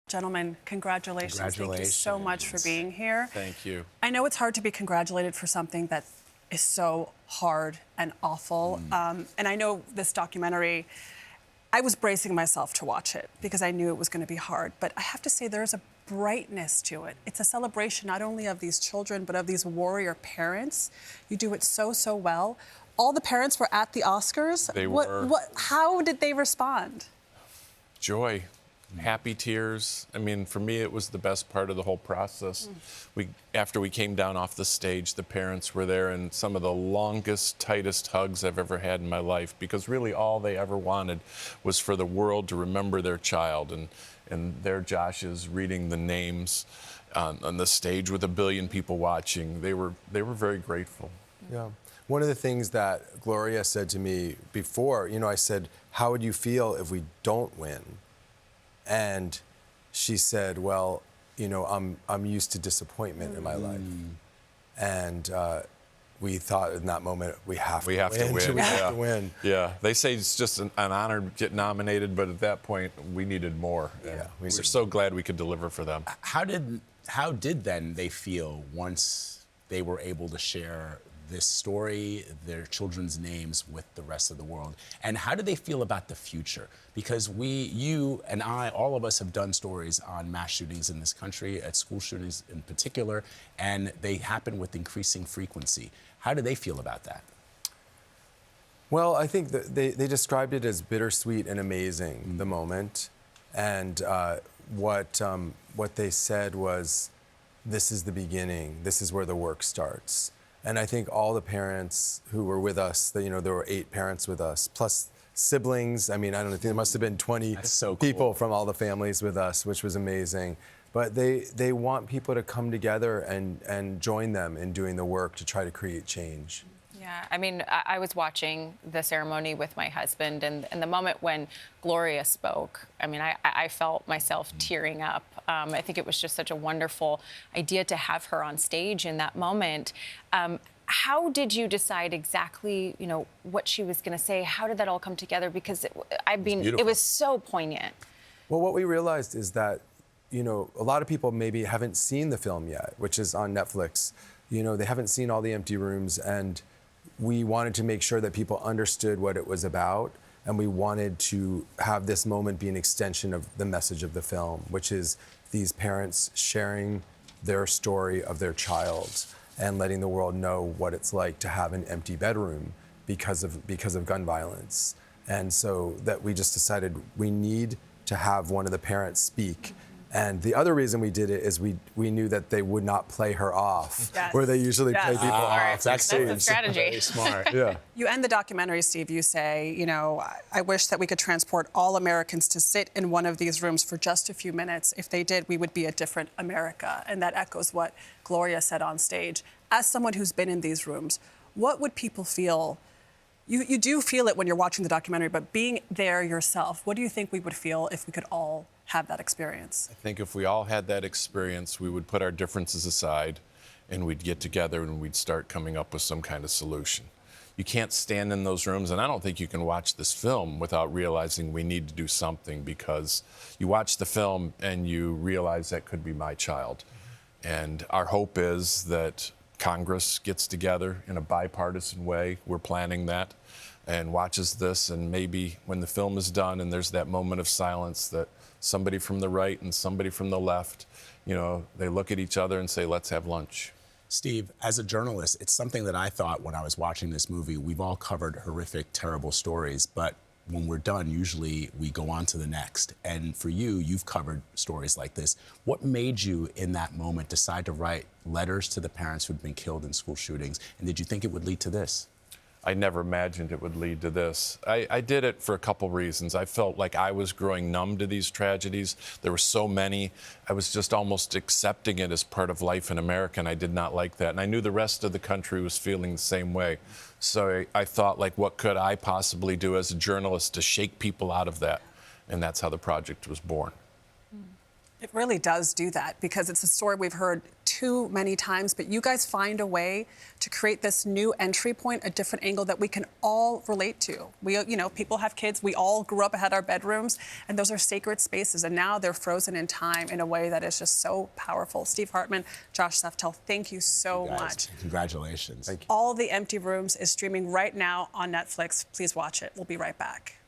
Gentlemen, congratulations. Thank you so much for being here. Thank you. I know it's hard to be congratulated for something that is so hard and awful. And I know this documentary, I was bracing myself to watch it because I knew it was going to be hard. But I have to say, there's a brightness to it. It's a celebration not only of these children, but of these warrior parents. You do it so, so well. All the parents were at the Oscars. They were. How did they respond? Joy. Happy tears. I mean, for me, it was the best part of the whole process. After we came down off the stage, the parents were there, and some of the longest, tightest hugs I've ever had in my life, because really all they ever wanted was for the world to remember their child. And there Josh is reading the names on the stage with 1 billion people watching. They were very grateful. Yeah. One of the things that Gloria said to me before, I said, how would you feel if we don't win? And she said, well, I'm used to disappointment in my life. And we thought in that moment, we have to win. We have to win. Yeah, they say it's just an honor to get nominated, but at that point, we needed more. Yeah, we're so glad we could deliver for them. How did then they feel once they were able to share this story, their children's names, with the rest of the world? And how do they feel about the future? Because you and I, all of us have done stories on mass shootings in this country, at school shootings in particular, and they happen with increasing frequency. How do they feel about that? Well, I think that they described it as bittersweet and amazing, the moment. And what they said was, this is the beginning. This is where the work starts. And I think all the parents who were with us, there were 8 parents with us, plus siblings. I mean, I don't know, there must have been 20 people from all the families with us, which was amazing. But they want people to come together and join them in doing the work to try to create change. Yeah, I mean, I was watching the ceremony with my husband, and the moment when Gloria spoke, I mean, I felt myself tearing up. I think it was just such a wonderful idea to have her on stage in that moment. How did you decide exactly, what she was going to say? How did that all come together? Because, it was so poignant. Well, what we realized is that, a lot of people maybe haven't seen the film yet, which is on Netflix. They haven't seen all the empty rooms, and we wanted to make sure that people understood what it was about, and we wanted to have this moment be an extension of the message of the film, which is these parents sharing their story of their child and letting the world know what it's like to have an empty bedroom because of gun violence. And so that we just decided we need to have one of the parents speak. And the other reason we did it is we knew that they would not play her off, where they usually play people off. That's the strategy. Very smart. Yeah. You end the documentary, Steve, you say, I wish that we could transport all Americans to sit in one of these rooms for just a few minutes. If they did, we would be a different America. And that echoes what Gloria said on stage. As someone who's been in these rooms, what would people feel? You do feel it when you're watching the documentary, but being there yourself, what do you think we would feel if we could all have that experience? I think if we all had that experience, we would put our differences aside and we'd get together and we'd start coming up with some kind of solution. You can't stand in those rooms, and I don't think you can watch this film without realizing we need to do something, because you watch the film and you realize that could be my child. And our hope is that Congress gets together in a bipartisan way. We're planning that, and watches this, and maybe when the film is done and there's that moment of silence, that somebody from the right and somebody from the left, they look at each other and say, let's have lunch. Steve, as a journalist, it's something that I thought when I was watching this movie. We've all covered horrific, terrible stories, but when we're done, usually we go on to the next. And for you, you've covered stories like this. What made you, in that moment, decide to write letters to the parents who'd been killed in school shootings? And did you think it would lead to this? I never imagined it would lead to this. I did it for a couple reasons. I felt like I was growing numb to these tragedies. There were so many. I was just almost accepting it as part of life in America, and I did not like that. And I knew the rest of the country was feeling the same way. So I thought, what could I possibly do as a journalist to shake people out of that? And that's how the project was born. It really does do that because it's a story we've heard too many times, but you guys find a way to create this new entry point, a different angle that we can all relate to. We, people have kids, we all grew up, had our bedrooms, and those are sacred spaces, and now they're frozen in time in a way that is just so powerful. Steve Hartman, Josh Seftel, thank you so much. Congratulations. Thank you. All the Empty Rooms is streaming right now on Netflix. Please watch it. We'll be right back.